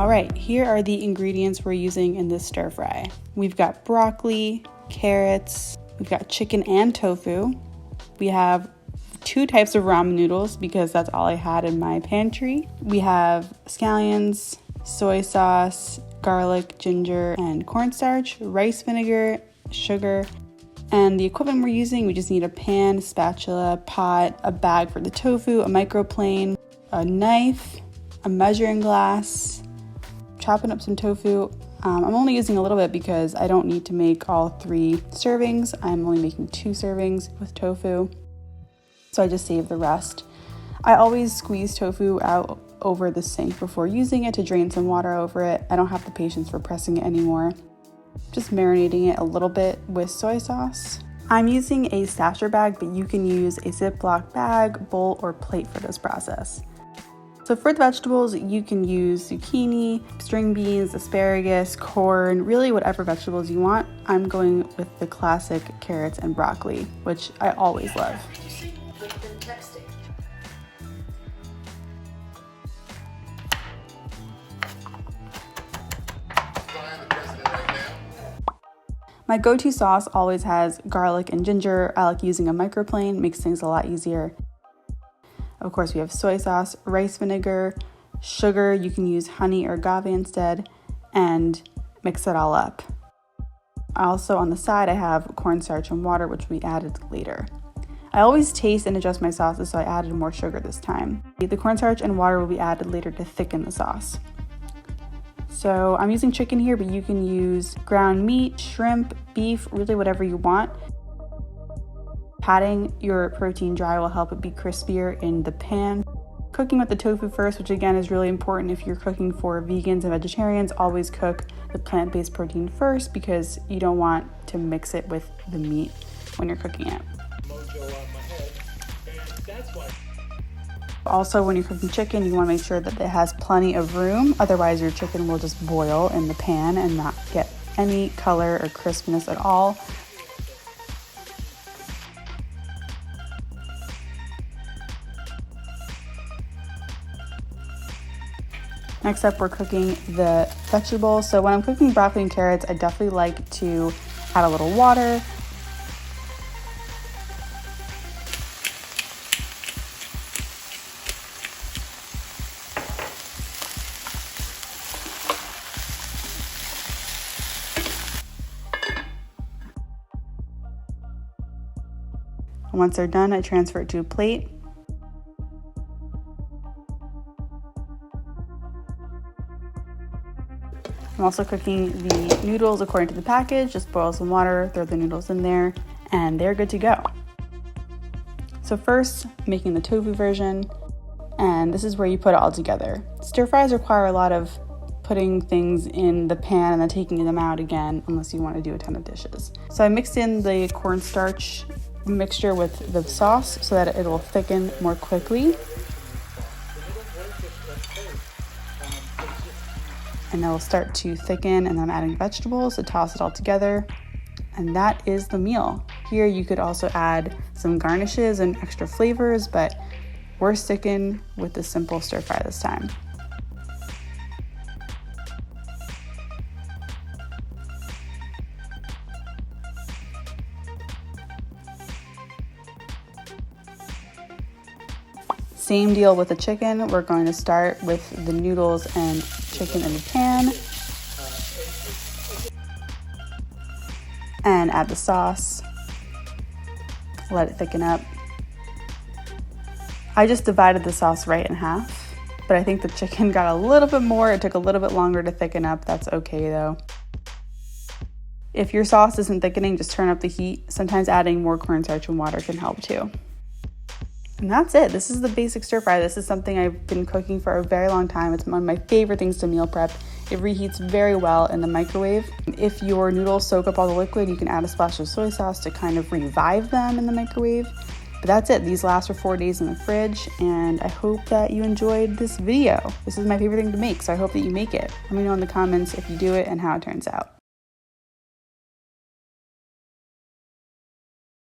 All right, here are the ingredients we're using in this stir fry. We've got broccoli, carrots, we've got chicken and tofu. We have 2 types of ramen noodles because that's all I had in my pantry. We have scallions, soy sauce, garlic, ginger, and cornstarch, rice vinegar, sugar. And the equipment we're using, we just need a pan, spatula, pot, a bag for the tofu, a microplane, a knife, a measuring glass, chopping up some tofu. I'm only using a little bit because I don't need to make all 3 servings. I'm only making 2 servings with tofu, so I just save the rest. I always squeeze tofu out over the sink before using it to drain some water over it. I don't have the patience for pressing it anymore. Just marinating it a little bit with soy sauce. I'm using a stasher bag, but you can use a Ziploc bag, bowl, or plate for this process. So for the vegetables, you can use zucchini, string beans, asparagus, corn, really whatever vegetables you want. I'm going with the classic carrots and broccoli, which I always love. My go-to sauce always has garlic and ginger. I like using a microplane, makes things a lot easier. Of course, we have soy sauce, rice vinegar, sugar. You can use honey or agave instead, and mix it all up. Also on the side, I have cornstarch and water, which we added later. I always taste and adjust my sauces, so I added more sugar this time. The cornstarch and water will be added later to thicken the sauce. So I'm using chicken here, but you can use ground meat, shrimp, beef, really whatever you want. Patting your protein dry will help it be crispier in the pan. Cooking with the tofu first, which again is really important if you're cooking for vegans and vegetarians. Always cook the plant-based protein first because you don't want to mix it with the meat when you're cooking it. Also, when you're cooking chicken, you want to make sure that it has plenty of room. Otherwise, your chicken will just boil in the pan and not get any color or crispness at all. Next up, we're cooking the vegetables. So when I'm cooking broccoli and carrots, I definitely like to add a little water. And once they're done, I transfer it to a plate. I'm also cooking the noodles according to the package. Just boil some water, throw the noodles in there, and they're good to go. So first, making the tofu version, and this is where you put it all together. Stir fries require a lot of putting things in the pan and then taking them out again, unless you want to do a ton of dishes. So I mixed in the cornstarch mixture with the sauce so that it will thicken more quickly. And it will start to thicken, and then I'm adding vegetables to toss it all together. And that is the meal. Here you could also add some garnishes and extra flavors, but we're sticking with the simple stir fry this time. Same deal with the chicken. We're going to start with the noodles and chicken in the pan and add the sauce. Let it thicken up. I just divided the sauce right in half, but I think the chicken got a little bit more. It took a little bit longer to thicken up. That's okay though. If your sauce isn't thickening, just turn up the heat. Sometimes adding more cornstarch and water can help too. And that's it. This is the basic stir fry. This is something I've been cooking for a very long time. It's one of my favorite things to meal prep. It reheats very well in the microwave. If your noodles soak up all the liquid, you can add a splash of soy sauce to kind of revive them in the microwave. But that's it. These last for 4 days in the fridge, and I hope that you enjoyed this video. This is my favorite thing to make, so I hope that you make it. Let me know in the comments if you do it and how it turns out.